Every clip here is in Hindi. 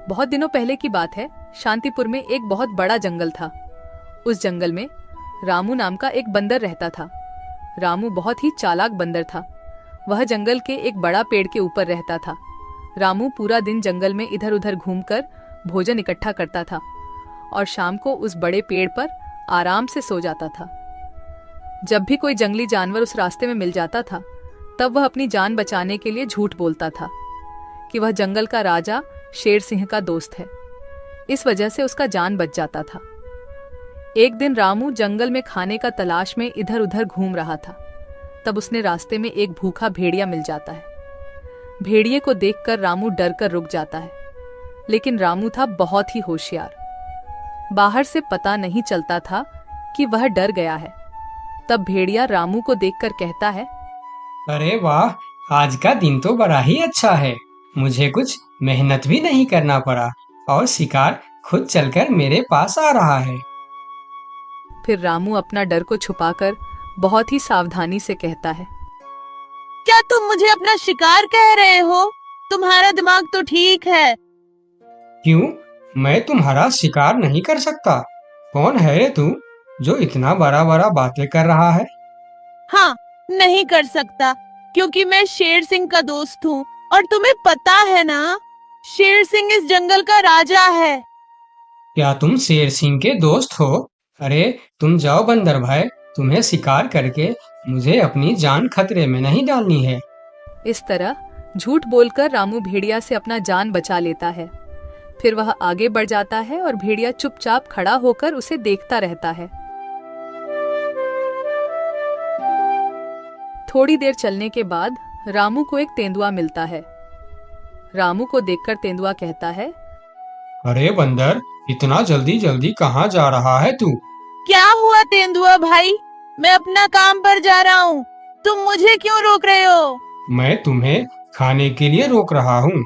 बहुत दिनों पहले की बात है। शांतिपुर में एक बहुत बड़ा जंगल था। उस जंगल में रामू नाम का एक बंदर रहता था। रामू बहुत ही चालाक बंदर था। वह जंगल के एक बड़ा पेड़ के ऊपर रहता था। रामू पूरा दिन जंगल में इधर उधर घूमकर भोजन इकट्ठा करता था और शाम को उस बड़े पेड़ पर आराम से सो जाता था। जब भी कोई जंगली जानवर उस रास्ते में मिल जाता था, तब वह अपनी जान बचाने के लिए झूठ बोलता था कि वह जंगल का राजा शेर सिंह का दोस्त है। इस वजह से उसका जान बच जाता था। एक दिन रामू जंगल में खाने का तलाश में इधर उधर घूम रहा था। तब उसने रास्ते में एक भूखा भेड़िया मिल जाता है। भेड़िए को देखकर रामू डर कर रुक जाता है, लेकिन रामू था बहुत ही होशियार। बाहर से पता नहीं चलता था कि वह डर गया है। तब भेड़िया रामू को देखकर कहता है, अरे वाह, आज का दिन तो बड़ा ही अच्छा है। मुझे कुछ मेहनत भी नहीं करना पड़ा और शिकार खुद चलकर मेरे पास आ रहा है। फिर रामू अपना डर को छुपाकर बहुत ही सावधानी से कहता है, क्या तुम मुझे अपना शिकार कह रहे हो? तुम्हारा दिमाग तो ठीक है। क्यों? मैं तुम्हारा शिकार नहीं कर सकता। कौन है रे तू जो इतना बड़ा बड़ा बातें कर रहा है? हाँ, नहीं कर सकता, क्योंकि मैं शेर सिंह का दोस्त हूँ और तुम्हें पता है ना, शेर सिंह इस जंगल का राजा है। क्या तुम शेर सिंह के दोस्त हो? अरे तुम जाओ बंदर भाई, तुम्हें शिकार करके मुझे अपनी जान खतरे में नहीं डालनी है। इस तरह झूठ बोलकर रामू भेड़िया से अपना जान बचा लेता है। फिर वह आगे बढ़ जाता है और भेड़िया चुपचाप खड़ा होकर उसे देखता रहता है। थोड़ी देर चलने के बाद रामू को एक तेंदुआ मिलता है। रामू को देखकर तेंदुआ कहता है, अरे बंदर, इतना जल्दी जल्दी कहाँ जा रहा है तू? क्या हुआ तेंदुआ भाई? मैं अपना काम पर जा रहा हूँ, तुम मुझे क्यों रोक रहे हो? मैं तुम्हें खाने के लिए रोक रहा हूँ।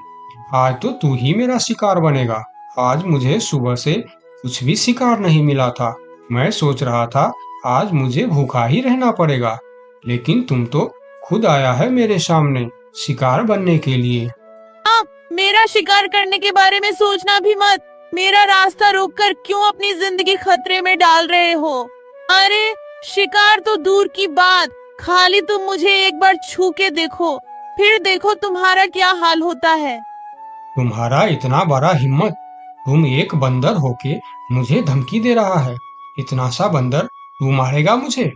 आज तो तू ही मेरा शिकार बनेगा। आज मुझे सुबह से कुछ भी शिकार नहीं मिला था। मैं सोच रहा था आज मुझे भूखा ही रहना पड़ेगा, लेकिन तुम तो खुद आया है मेरे सामने शिकार बनने के लिए। मेरा शिकार करने के बारे में सोचना भी मत। मेरा रास्ता रोककर क्यों अपनी जिंदगी खतरे में डाल रहे हो? अरे शिकार तो दूर की बात, खाली तुम मुझे एक बार छू के देखो, फिर देखो तुम्हारा क्या हाल होता है। तुम्हारा इतना बड़ा हिम्मत! तुम एक बंदर होके मुझे धमकी दे रहा है। इतना सा बंदर तू मारेगा मुझे?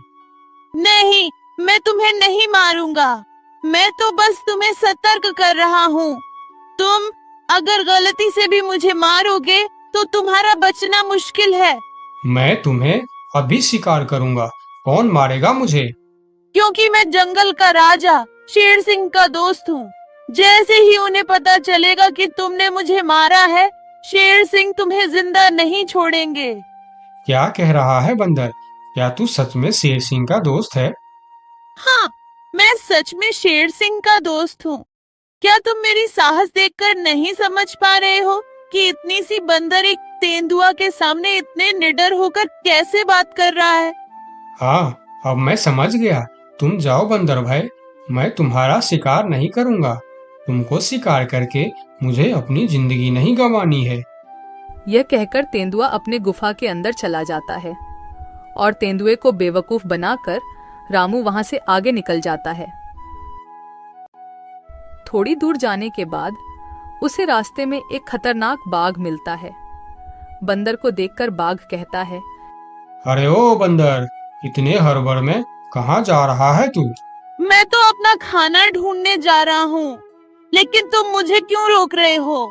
नहीं, मैं तुम्हें नहीं मारूंगा। मैं तो बस तुम्हें सतर्क कर रहा हूँ। तुम अगर गलती से भी मुझे मारोगे तो तुम्हारा बचना मुश्किल है। मैं तुम्हें अभी शिकार करूंगा। कौन मारेगा मुझे? क्योंकि मैं जंगल का राजा शेर सिंह का दोस्त हूँ। जैसे ही उन्हें पता चलेगा कि तुमने मुझे मारा है, शेर सिंह तुम्हें जिंदा नहीं छोड़ेंगे। क्या कह रहा है बंदर? क्या तू सच में शेर सिंह का दोस्त है? हाँ, मैं सच में शेर सिंह का दोस्त हूँ। क्या तुम मेरी साहस देखकर नहीं समझ पा रहे हो कि इतनी सी बंदर एक तेंदुआ के सामने इतने निडर होकर कैसे बात कर रहा है? हाँ, अब मैं समझ गया। तुम जाओ बंदर भाई, मैं तुम्हारा शिकार नहीं करूंगा। तुमको शिकार करके मुझे अपनी जिंदगी नहीं गंवानी है। यह कहकर तेंदुआ अपने गुफा के अंदर चला जाता है और तेंदुए को बेवकूफ बनाकर रामू वहां से आगे निकल जाता है। थोड़ी दूर जाने के बाद उसे रास्ते में एक खतरनाक बाघ मिलता है। बंदर को देखकर बाघ कहता है, अरे ओ बंदर, इतने हड़बड़ में कहाँ जा रहा है तू? मैं तो अपना खाना ढूंढने जा रहा हूँ, लेकिन तुम मुझे क्यों रोक रहे हो?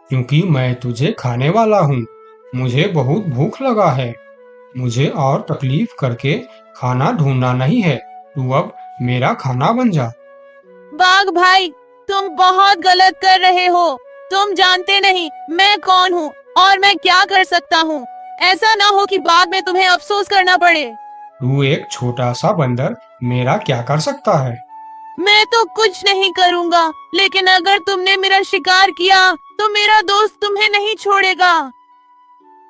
क्योंकि मैं तुझे खाने वाला हूँ। मुझे बहुत भूख लगा है। मुझे और तकलीफ करके खाना ढूंढना नहीं है। तू अब मेरा खाना बन जा। बाघ भाई, तुम बहुत गलत कर रहे हो। तुम जानते नहीं मैं कौन हूँ और मैं क्या कर सकता हूँ। ऐसा ना हो कि बाद में तुम्हें अफसोस करना पड़े। तू एक छोटा सा बंदर मेरा क्या कर सकता है? मैं तो कुछ नहीं करूँगा, लेकिन अगर तुमने मेरा शिकार किया तो मेरा दोस्त तुम्हें नहीं छोड़ेगा।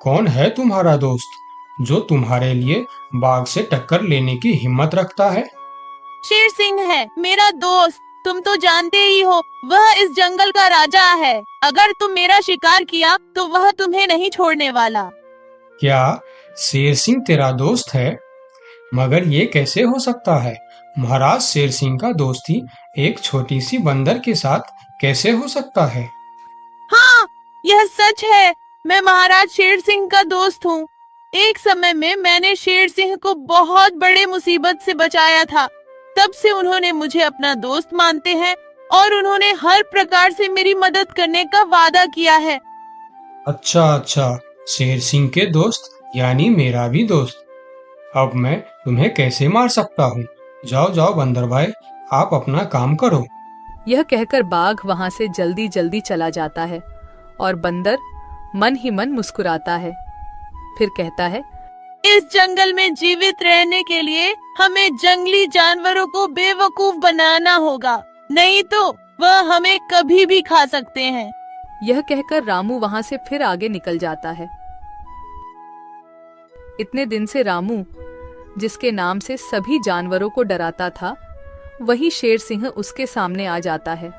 कौन है तुम्हारा दोस्त जो तुम्हारे लिए बाघ से टक्कर लेने की हिम्मत रखता है? शेर सिंह है मेरा दोस्त। तुम तो जानते ही हो वह इस जंगल का राजा है। अगर तुम मेरा शिकार किया तो वह तुम्हें नहीं छोड़ने वाला। क्या शेर सिंह तेरा दोस्त है? मगर ये कैसे हो सकता है? महाराज शेर सिंह का दोस्ती एक छोटी सी बंदर के साथ कैसे हो सकता है? हाँ, यह सच है। मैं महाराज शेर सिंह का दोस्त हूँ। एक समय में मैंने शेर सिंह को बहुत बड़े मुसीबत से बचाया था। तब से उन्होंने मुझे अपना दोस्त मानते हैं और उन्होंने हर प्रकार से मेरी मदद करने का वादा किया है। अच्छा, शेर सिंह के दोस्त यानी मेरा भी दोस्त। अब मैं तुम्हें कैसे मार सकता हूँ? जाओ बंदर भाई, आप अपना काम करो। यह कहकर बाघ वहां से जल्दी जल्दी चला जाता है और बंदर मन ही मन मुस्कुराता है। फिर कहता है, इस जंगल में जीवित रहने के लिए हमें जंगली जानवरों को बेवकूफ बनाना होगा, नहीं तो वह हमें कभी भी खा सकते हैं। यह कहकर रामू वहां से फिर आगे निकल जाता है। इतने दिन से रामू, जिसके नाम से सभी जानवरों को डराता था, वही शेर सिंह उसके सामने आ जाता है।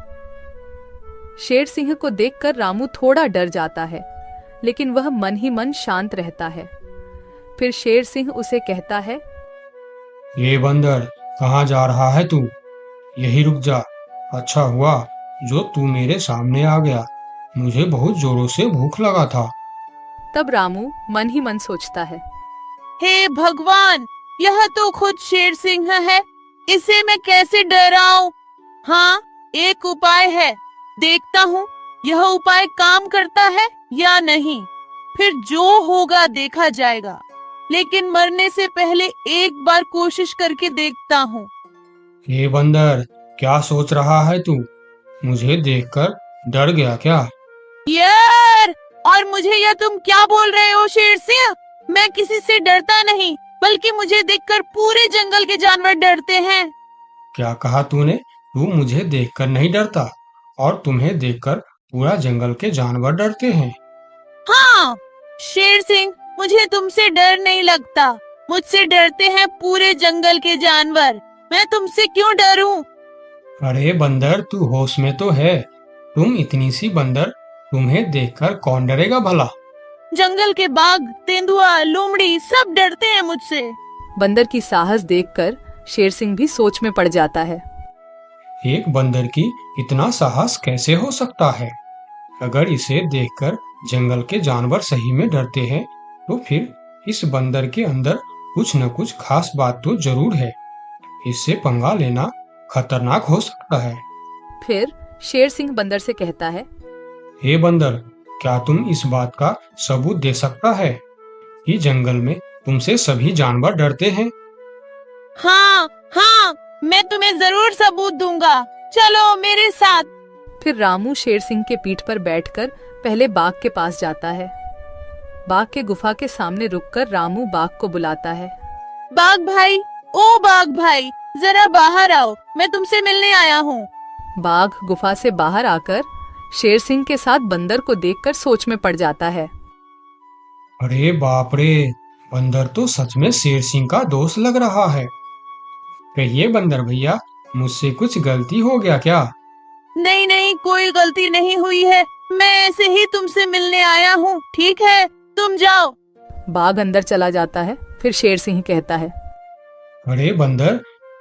शेर सिंह को देखकर रामू थोड़ा डर जाता है, लेकिन वह मन ही मन शांत रहता है। फिर शेर सिंह उसे कहता है, ये बंदर, कहाँ जा रहा है तू? यही रुक जा। अच्छा हुआ जो तू मेरे सामने आ गया, मुझे बहुत जोरों से भूख लगा था। तब रामू मन ही मन सोचता है, हे भगवान, यह तो खुद शेर सिंह है, इसे मैं कैसे डराऊं? हाँ, एक उपाय है, देखता हूँ यह उपाय काम करता है या नहीं। फिर जो होगा देखा जाएगा, लेकिन मरने से पहले एक बार कोशिश करके देखता हूँ। ये बंदर, क्या सोच रहा है तू? मुझे देखकर डर गया क्या? यार, और मुझे यह तुम क्या बोल रहे हो शेर सिंह? मैं किसी से डरता नहीं, बल्कि मुझे देखकर पूरे जंगल के जानवर डरते हैं। क्या कहा तूने? तू मुझे देखकर नहीं डरता और तुम्हें देखकर पूरा जंगल के जानवर डरते हैं? हाँ शेर सिंह, मुझे तुमसे डर नहीं लगता, मुझसे डरते हैं पूरे जंगल के जानवर। मैं तुमसे क्यों डरूं? अरे बंदर, तू होश में तो है? तुम इतनी सी बंदर, तुम्हें देखकर कौन डरेगा भला? जंगल के बाघ, तेंदुआ, लोमड़ी सब डरते हैं मुझसे। बंदर की साहस देखकर शेर सिंह भी सोच में पड़ जाता है। एक बंदर की इतना साहस कैसे हो सकता है? अगर इसे देखकर जंगल के जानवर सही में डरते हैं, तो फिर इस बंदर के अंदर कुछ न कुछ खास बात तो जरूर है। इससे पंगा लेना खतरनाक हो सकता है। फिर शेर सिंह बंदर से कहता है, हे बंदर, क्या तुम इस बात का सबूत दे सकता है कि जंगल में तुमसे सभी जानवर डरते हैं? हाँ, मैं तुम्हें जरूर सबूत दूंगा, चलो मेरे साथ। फिर रामू शेर सिंह के पीठ पर बैठकर पहले बाघ के पास जाता है। बाघ के गुफा के सामने रुककर रामू बाघ को बुलाता है, बाघ भाई, ओ बाघ भाई, जरा बाहर आओ, मैं तुमसे मिलने आया हूँ। बाघ गुफा से बाहर आकर शेर सिंह के साथ बंदर को देखकर सोच में पड़ जाता है। अरे बाप रे, बंदर तो सच में शेर सिंह का दोस्त लग रहा है। कहिए बंदर भैया, मुझसे कुछ गलती हो गया क्या? नहीं, कोई गलती नहीं हुई है, मैं ऐसे ही तुमसे मिलने आया हूँ, ठीक है, तुम जाओ। बाघ अंदर चला जाता है। फिर शेर सिंह कहता है, अरे बंदर,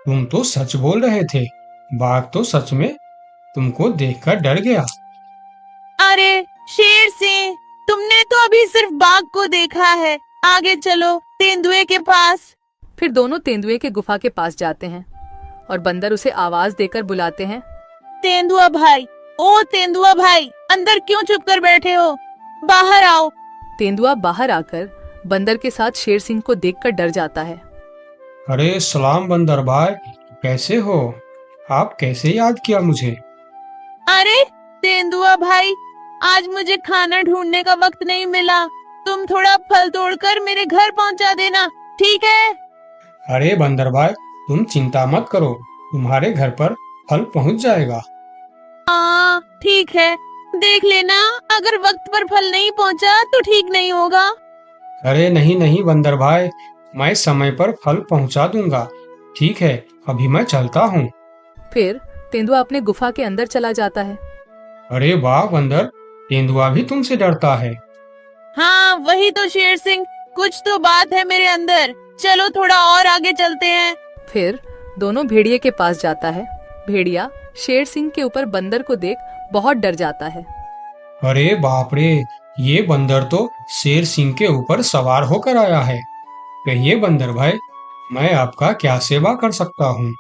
तुम तो सच बोल रहे थे। बाघ तो सच में तुमको देखकर डर गया। अरे शेर सिंह, तुमने तो अभी सिर्फ बाघ को देखा है, आगे चलो तेंदुए के पास। फिर दोनों तेंदुए के गुफा के पास जाते हैं और बंदर उसे आवाज देकर बुलाते हैं, तेंदुआ भाई, ओ तेंदुआ भाई, अंदर क्यों छुप कर बैठे हो, बाहर आओ। तेंदुआ बाहर आकर बंदर के साथ शेर सिंह को देखकर डर जाता है। अरे सलाम बंदर भाई, कैसे हो? आप कैसे याद किया मुझे? अरे तेंदुआ भाई, आज मुझे खाना ढूंढने का वक्त नहीं मिला, तुम थोड़ा फल तोड़कर मेरे घर पहुंचा देना, ठीक है? अरे बंदर भाई, तुम चिंता मत करो, तुम्हारे घर पर फल पहुंच जाएगा। हाँ ठीक है, देख लेना, अगर वक्त पर फल नहीं पहुंचा तो ठीक नहीं होगा। अरे नहीं बंदर भाई, मैं समय पर फल पहुंचा दूंगा। ठीक है, अभी मैं चलता हूँ। फिर तेंदुआ अपने गुफा के अंदर चला जाता है। अरे वाह बंदर, तेंदुआ भी तुमसे डरता है। हाँ वही तो शेर सिंह, कुछ तो बात है मेरे अंदर। चलो थोड़ा और आगे चलते हैं। फिर दोनों भेड़िए के पास जाता है। भेड़िया शेर सिंह के ऊपर बंदर को देख बहुत डर जाता है। अरे बाप रे, ये बंदर तो शेर सिंह के ऊपर सवार होकर आया है। कहिए बंदर भाई, मैं आपका क्या सेवा कर सकता हूँ?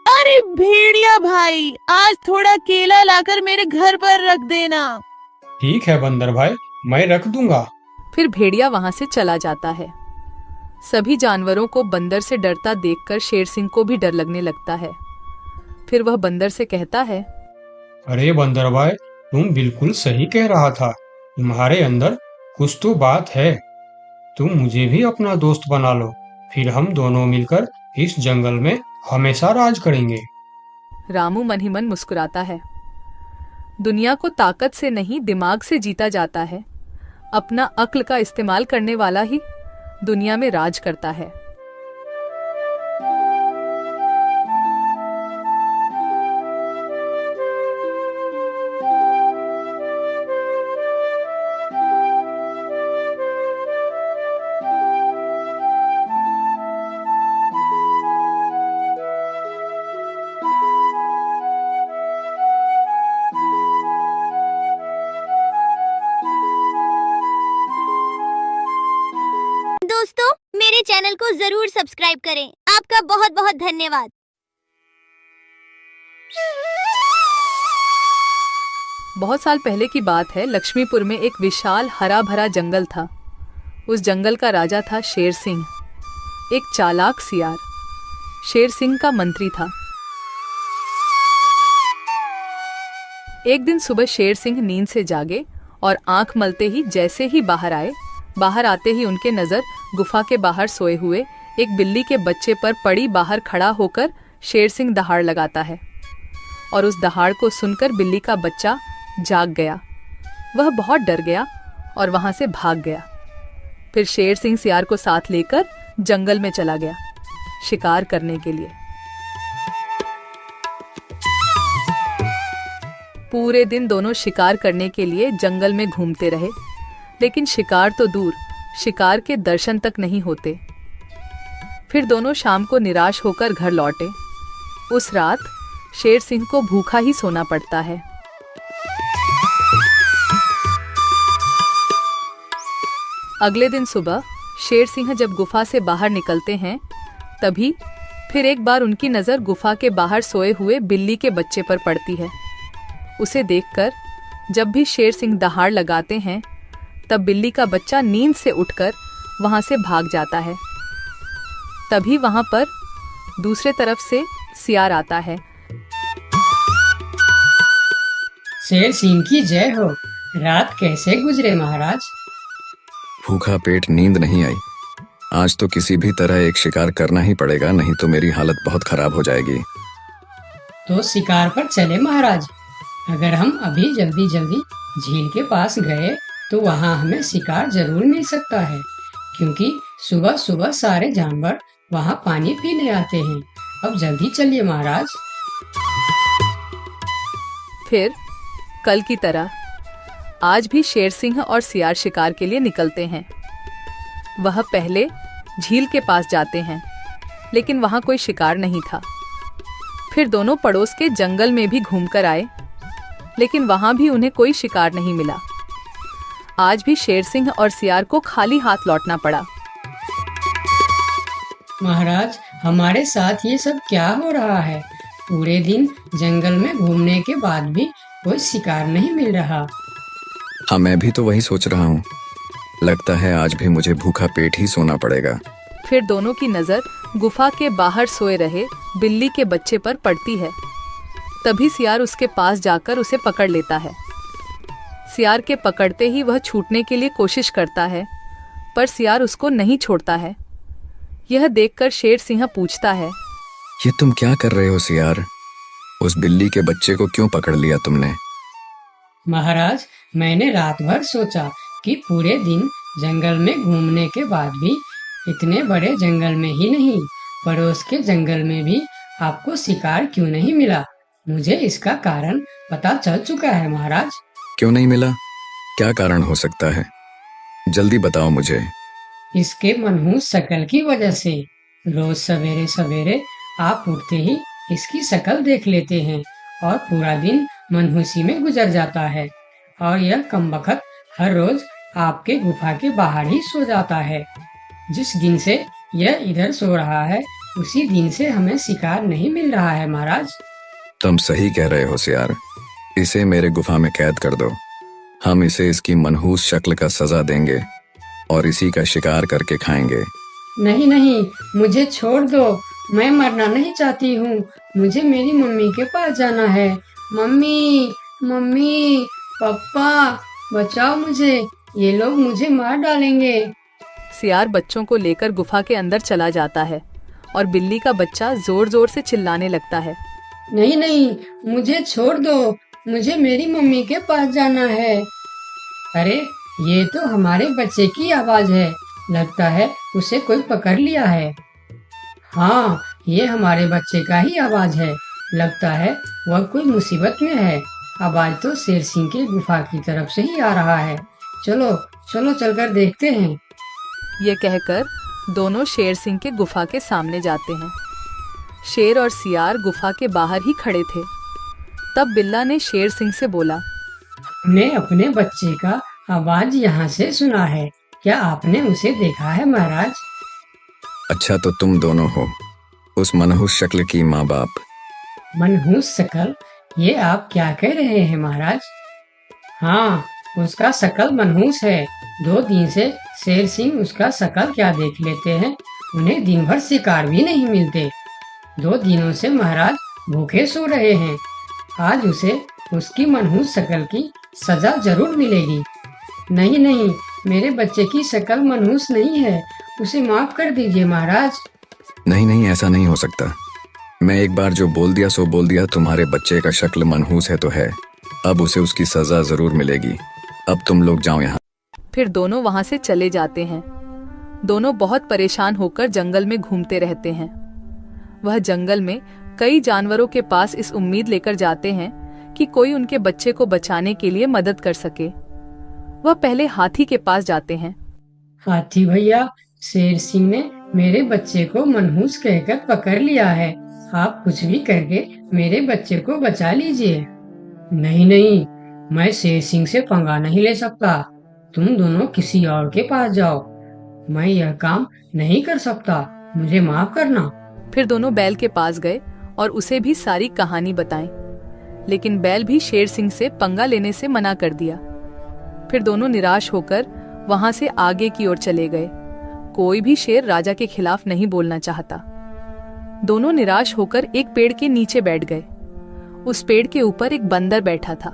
अरे भेड़िया भाई, आज थोड़ा केला लाकर मेरे घर पर रख देना। ठीक है बंदर भाई, मैं रख दूंगा। फिर भेड़िया वहां से चला जाता है। सभी जानवरों को बंदर से डरता देखकर शेर सिंह को भी डर लगने लगता है। फिर वह बंदर से कहता है, अरे बंदर भाई, तुम बिल्कुल सही कह रहा था। तुम्हारे अंदर कुछ तो बात है। तुम मुझे भी अपना दोस्त बना लो, फिर हम दोनों मिलकर इस जंगल में हमेशा राज करेंगे। रामू मन ही मन मुस्कुराता है। दुनिया को ताकत से नहीं दिमाग से जीता जाता है। अपना अक्ल का इस्तेमाल करने वाला ही दुनिया में राज करता है। दोस्तों, मेरे चैनल को जरूर सब्सक्राइब करें। आपका बहुत बहुत धन्यवाद। बहुत साल पहले की बात है। लक्ष्मीपुर में एक विशाल हरा भरा जंगल था। उस जंगल का राजा था शेर सिंह, एक चालाक सियार। शेर सिंह का मंत्री था। एक दिन सुबह शेर सिंह नींद से जागे और आंख मलते ही जैसे ही बाहर आते ही उनके नजर गुफा के बाहर सोए हुए एक बिल्ली के बच्चे पर पड़ी। बाहर खड़ा होकर शेर सिंह दहाड़ लगाता है और उस दहाड़ को सुनकर बिल्ली का बच्चा जाग गया। वह बहुत डर गया और वहां से भाग गया। फिर शेर सिंह सियार को साथ लेकर जंगल में चला गया शिकार करने के लिए। पूरे दिन दोनों शिकार करने के लिए जंगल में घूमते रहे, लेकिन शिकार तो दूर, शिकार के दर्शन तक नहीं होते। फिर दोनों शाम को निराश होकर घर लौटे। उस रात शेर सिंह को भूखा ही सोना पड़ता है। अगले दिन सुबह शेर सिंह जब गुफा से बाहर निकलते हैं, तभी फिर एक बार उनकी नजर गुफा के बाहर सोए हुए बिल्ली के बच्चे पर पड़ती है। उसे देखकर जब भी शेर सिंह दहाड़ लगाते हैं, तब बिल्ली का बच्चा नींद से उठकर वहां से भाग जाता है। तभी वहां पर दूसरे तरफ से सियार आता है। शेर सिंह की जय हो। रात कैसे गुजरे महाराज? भूखा पेट, नींद नहीं आई। आज तो किसी भी तरह एक शिकार करना ही पड़ेगा, नहीं तो मेरी हालत बहुत खराब हो जाएगी। तो शिकार पर चले महाराज। अगर हम अभी जल्दी जल्दी झील के पास गए तो वहाँ हमें शिकार जरूर मिल सकता है, क्योंकि सुबह सुबह सारे जानवर वहाँ पानी पीने आते हैं। अब जल्दी चलिए महाराज। फिर कल की तरह आज भी शेर सिंह और सियार शिकार के लिए निकलते हैं। वह पहले झील के पास जाते हैं, लेकिन वहां कोई शिकार नहीं था। फिर दोनों पड़ोस के जंगल में भी घूमकर आए, लेकिन वहां भी उन्हें कोई शिकार नहीं मिला। आज भी शेर सिंह और सियार को खाली हाथ लौटना पड़ा। महाराज, हमारे साथ ये सब क्या हो रहा है? पूरे दिन जंगल में घूमने के बाद भी कोई शिकार नहीं मिल रहा। हाँ, मैं भी तो वही सोच रहा हूँ। लगता है आज भी मुझे भूखा पेट ही सोना पड़ेगा। फिर दोनों की नजर गुफा के बाहर सोए रहे बिल्ली के बच्चे पर पड़ती है। तभी सियार उसके पास जाकर उसे पकड़ लेता है। सियार के पकड़ते ही वह छूटने के लिए कोशिश करता है, पर सियार उसको नहीं छोड़ता है। यह देखकर शेर सिंह पूछता है, ये तुम क्या कर रहे हो सियार? उस बिल्ली के बच्चे को क्यों पकड़ लिया तुमने? महाराज, मैंने रात भर सोचा कि पूरे दिन जंगल में घूमने के बाद भी इतने बड़े जंगल में ही नहीं, पड़ोस के जंगल में भी आपको शिकार क्यों नहीं मिला। मुझे इसका कारण पता चल चुका है महाराज। क्यों नहीं मिला? क्या कारण हो सकता है? जल्दी बताओ मुझे। इसके मनहूस शकल की वजह से। रोज सवेरे सवेरे आप उठते ही इसकी शकल देख लेते हैं और पूरा दिन मनहूसी में गुजर जाता है। और यह कमबख्त हर रोज आपके गुफा के बाहर ही सो जाता है। जिस दिन से यह इधर सो रहा है उसी दिन से हमें शिकार नहीं मिल रहा है महाराज। तुम सही कह रहे हो सियार। इसे मेरे गुफा में कैद कर दो। हम इसे इसकी मनहूस शक्ल का सजा देंगे और इसी का शिकार करके खाएंगे। नहीं नहीं, मुझे छोड़ दो। मैं मरना नहीं चाहती हूँ। मुझे मेरी मम्मी के पास जाना है। मम्मी, मम्मी, पापा, बचाओ मुझे। ये लोग मुझे मार डालेंगे। सियार बच्चों को लेकर गुफा के अंदर चला जाता है और बिल्ली का बच्चा जोर जोर से चिल्लाने लगता है। नहीं नहीं, मुझे छोड़ दो। मुझे मेरी मम्मी के पास जाना है। अरे, ये तो हमारे बच्चे की आवाज है। लगता है उसे कोई पकड़ लिया है। हाँ, ये हमारे बच्चे का ही आवाज है। लगता है वह कोई मुसीबत में है। आवाज तो शेर सिंह की गुफा की तरफ से ही आ रहा है। चलो चलो चलकर देखते हैं। ये कहकर दोनों शेर सिंह के गुफा के सामने जाते हैं। शेर और सियार गुफा के बाहर ही खड़े थे। तब बिल्ला ने शेर सिंह से बोला, हमने अपने बच्चे का आवाज यहाँ से सुना है। क्या आपने उसे देखा है महाराज? अच्छा, तो तुम दोनों हो उस मनहूस शक्ल की माँ बाप। मनहूस शकल? ये आप क्या कह रहे हैं महाराज? हाँ, उसका शकल मनहूस है। 2 दिन से शेर सिंह उसका शकल क्या देख लेते हैं। उन्हें दिन भर शिकार भी नहीं मिलते। 2 दिनों से महाराज भूखे सो रहे हैं। आज उसे उसकी मनहूस शकल की सजा जरूर मिलेगी। नहीं नहीं, मेरे बच्चे की शकल मनहूस नहीं है। उसे माफ कर दीजिए महाराज। नहीं नहीं, ऐसा नहीं हो सकता। मैं एक बार जो बोल दिया सो बोल दिया। तुम्हारे बच्चे का शक्ल मनहूस है तो है। अब उसे उसकी सजा जरूर मिलेगी। अब तुम लोग जाओ यहाँ। फिर दोनों वहां से चले जाते हैं। दोनों बहुत परेशान होकर जंगल में घूमते रहते हैं। वह जंगल में कई जानवरों के पास इस उम्मीद लेकर जाते हैं कि कोई उनके बच्चे को बचाने के लिए मदद कर सके। वह पहले हाथी के पास जाते हैं। हाथी भैया, शेर सिंह ने मेरे बच्चे को मनहूस कहकर पकड़ लिया है। आप कुछ भी करके मेरे बच्चे को बचा लीजिए। नहीं नहीं, मैं शेर सिंह से पंगा नहीं ले सकता। तुम दोनों किसी और के पास जाओ। मैं यह काम नहीं कर सकता। मुझे माफ करना। फिर दोनों बैल के पास गए और उसे भी सारी कहानी बताई। लेकिन बैल भी शेर सिंह से पंगा लेने से मना कर दिया। फिर दोनों निराश होकर वहां से आगे की ओर चले गए। कोई भी शेर राजा के खिलाफ नहीं बोलना चाहता। दोनों निराश होकर एक पेड़ के नीचे बैठ गए। उस पेड़ के ऊपर एक बंदर बैठा था।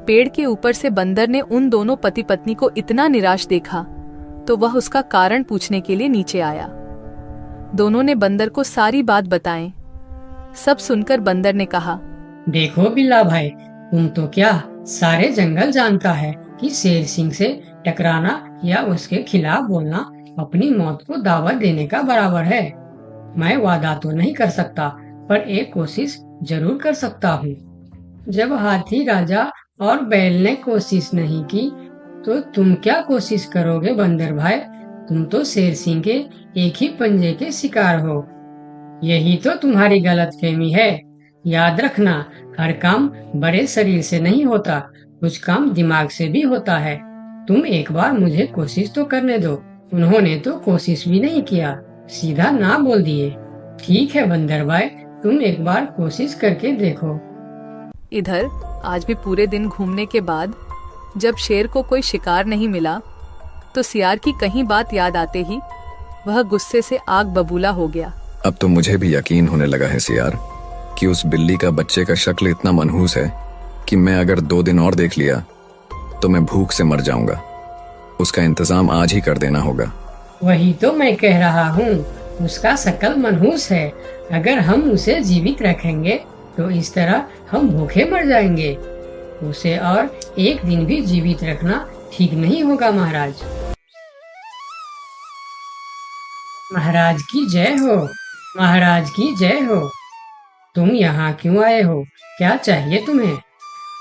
पेड़ के ऊपर से बंदर ने उन दोनों पति पत्नी को इतना निराश देखा तो वह उसका कारण पूछने के लिए नीचे आया। दोनों ने बंदर को सारी बात बताई। सब सुनकर बंदर ने कहा, देखो बिल्ला भाई, तुम तो क्या सारे जंगल जानता है कि शेर सिंह से टकराना या उसके खिलाफ बोलना अपनी मौत को दावत देने का बराबर है। मैं वादा तो नहीं कर सकता, पर एक कोशिश जरूर कर सकता हूँ। जब हाथी राजा और बैल ने कोशिश नहीं की, तो तुम क्या कोशिश करोगे बंदर भाई? तुम तो शेर सिंह के एक ही पंजे के शिकार हो। यही तो तुम्हारी गलतफहमी है। याद रखना, हर काम बड़े शरीर से नहीं होता, कुछ काम दिमाग से भी होता है। तुम एक बार मुझे कोशिश तो करने दो। उन्होंने तो कोशिश भी नहीं किया, सीधा ना बोल दिए। ठीक है बंदर भाई, तुम एक बार कोशिश करके देखो। इधर आज भी पूरे दिन घूमने के बाद जब शेर को कोई शिकार नहीं मिला तो सियार की कहीं बात याद आते ही वह गुस्से से आग बबूला हो गया। अब तो मुझे भी यकीन होने लगा है सियार कि उस बिल्ली का बच्चे का शक्ल इतना मनहूस है कि मैं अगर 2 दिन और देख लिया तो मैं भूख से मर जाऊंगा। उसका इंतजाम आज ही कर देना होगा। वही तो मैं कह रहा हूँ, उसका शकल मनहूस है। अगर हम उसे जीवित रखेंगे तो इस तरह हम भूखे मर जाएंगे। उसे और एक दिन भी जीवित रखना ठीक नहीं होगा महाराज। महाराज की जय हो, महाराज की जय हो। तुम यहाँ क्यों आए हो? क्या चाहिए तुम्हें?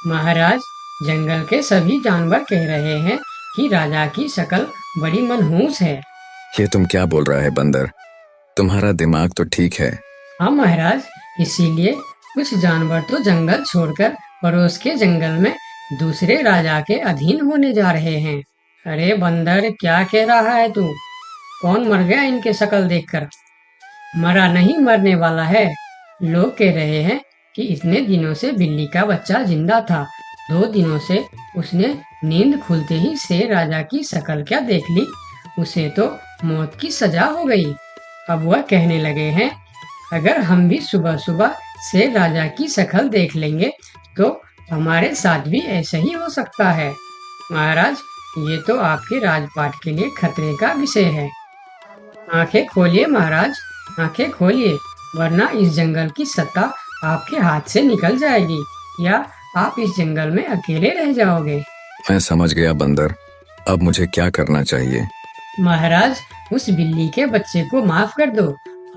महाराज, जंगल के सभी जानवर कह रहे हैं कि राजा की शक्ल बड़ी मनहूस है। ये तुम क्या बोल रहा है बंदर? तुम्हारा दिमाग तो ठीक है। हाँ महाराज, इसीलिए कुछ जानवर तो जंगल छोड़कर पड़ोस के जंगल में दूसरे राजा के अधीन होने जा रहे हैं। अरे बंदर, क्या कह रहा है तू? कौन मर गया इनके शक्ल देखकर? मरा नहीं, मरने वाला है। लोग कह रहे हैं कि इतने दिनों से बिल्ली का बच्चा जिंदा था। 2 दिनों से उसने नींद खुलते ही शेर राजा की शक्ल क्या देख ली, उसे तो मौत की सजा हो गई। अब वह कहने लगे हैं, अगर हम भी सुबह सुबह शेर राजा की शक्ल देख लेंगे तो हमारे साथ भी ऐसा ही हो सकता है। महाराज, ये तो आपके राजपाट के लिए खतरे का विषय है। आंखें खोलिए महाराज, आंखें खोलिए, वरना इस जंगल की सत्ता आपके हाथ से निकल जाएगी या आप इस जंगल में अकेले रह जाओगे। मैं समझ गया बंदर, अब मुझे क्या करना चाहिए? महाराज, उस बिल्ली के बच्चे को माफ कर दो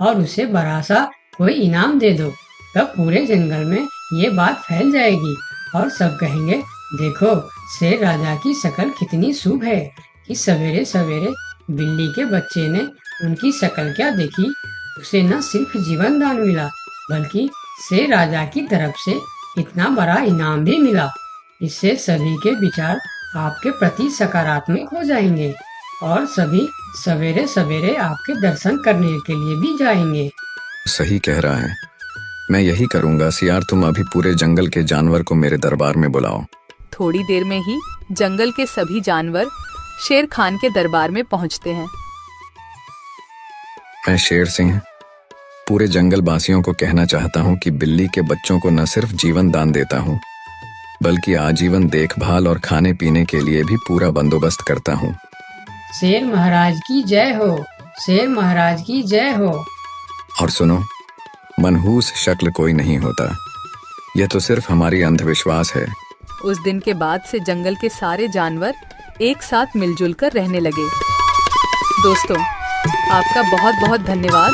और उसे बड़ा सा कोई इनाम दे दो। तब पूरे जंगल में ये बात फैल जाएगी और सब कहेंगे, देखो शेर राजा की शक्ल कितनी शुभ है कि सवेरे सवेरे बिल्ली के बच्चे ने उनकी शक्ल क्या देखी, उसे न सिर्फ जीवन दान मिला बल्कि शेर राजा की तरफ से इतना बड़ा इनाम भी मिला। इससे सभी के विचार आपके प्रति सकारात्मक हो जाएंगे और सभी सवेरे सवेरे आपके दर्शन करने के लिए भी जाएंगे। सही कह रहा है, मैं यही करूंगा। सियार, तुम अभी पूरे जंगल के जानवर को मेरे दरबार में बुलाओ। थोड़ी देर में ही जंगल के सभी जानवर शेर खान के दरबार में पहुंचते हैं। मैं शेर सिंह पूरे जंगल वासियों को कहना चाहता हूँ कि बिल्ली के बच्चों को न सिर्फ जीवन दान देता हूँ बल्कि आजीवन देखभाल और खाने पीने के लिए भी पूरा बंदोबस्त करता हूँ। शेर महाराज की जय हो, शेर महाराज की जय हो। और सुनो, मनहूस शक्ल कोई नहीं होता, यह तो सिर्फ हमारी अंधविश्वास है। उस दिन के बाद से जंगल के सारे जानवर एक साथ मिलजुल कर रहने लगे। दोस्तों, आपका बहुत बहुत धन्यवाद